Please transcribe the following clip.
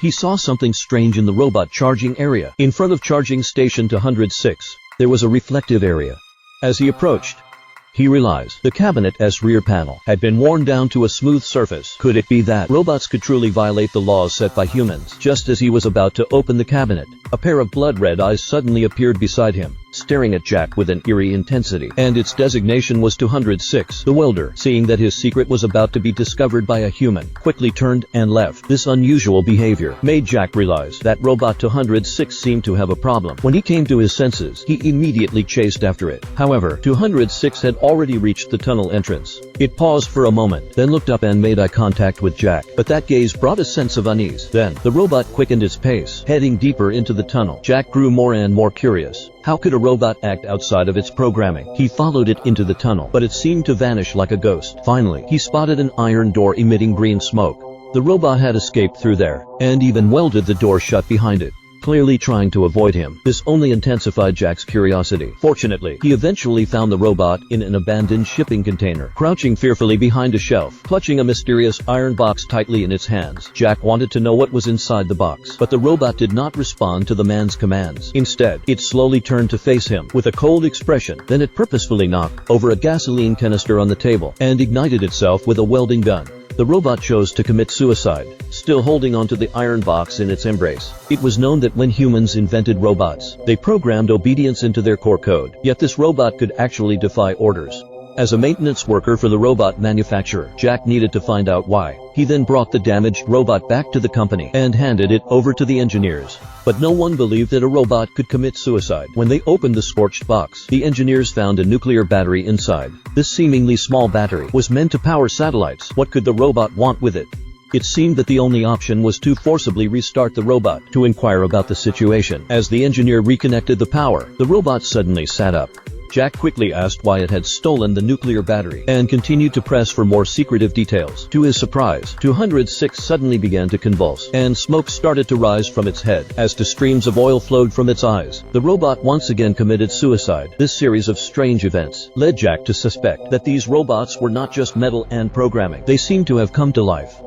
He saw something strange in the robot charging area. In front of charging station 206, there was a reflective area. As he approached, he realized the cabinet's rear panel had been worn down to a smooth surface. Could it be that robots could truly violate the laws set by humans? Just as he was about to open the cabinet, a pair of blood-red eyes suddenly appeared beside him, staring at Jack with an eerie intensity. And its designation was 206. The welder, seeing that his secret was about to be discovered by a human, quickly turned and left. This unusual behavior made Jack realize that Robot 206 seemed to have a problem. When he came to his senses, he immediately chased after it. However, 206 had already reached the tunnel entrance. It paused for a moment, then looked up and made eye contact with Jack. But that gaze brought a sense of unease. Then, the robot quickened its pace, heading deeper into the tunnel. Jack grew more and more curious. How could a robot act outside of its programming? He followed it into the tunnel, but it seemed to vanish like a ghost. Finally, he spotted an iron door emitting green smoke. The robot had escaped through there, and even welded the door shut behind it, clearly trying to avoid him. This only intensified Jack's curiosity. Fortunately, he eventually found the robot in an abandoned shipping container, crouching fearfully behind a shelf, clutching a mysterious iron box tightly in its hands. Jack wanted to know what was inside the box, but the robot did not respond to the man's commands. Instead, it slowly turned to face him with a cold expression. Then it purposefully knocked over a gasoline canister on the table and ignited itself with a welding gun. The robot chose to commit suicide, still holding onto the iron box in its embrace. It was known that when humans invented robots, they programmed obedience into their core code, yet this robot could actually defy orders. As a maintenance worker for the robot manufacturer, Jack needed to find out why. He then brought the damaged robot back to the company and handed it over to the engineers. But no one believed that a robot could commit suicide. When they opened the scorched box, the engineers found a nuclear battery inside. This seemingly small battery was meant to power satellites. What could the robot want with it? It seemed that the only option was to forcibly restart the robot to inquire about the situation. As the engineer reconnected the power, the robot suddenly sat up. Jack quickly asked why it had stolen the nuclear battery and continued to press for more secretive details. To his surprise, 206 suddenly began to convulse, and smoke started to rise from its head as streams of oil flowed from its eyes. The robot once again committed suicide. This series of strange events led Jack to suspect that these robots were not just metal and programming. They seemed to have come to life.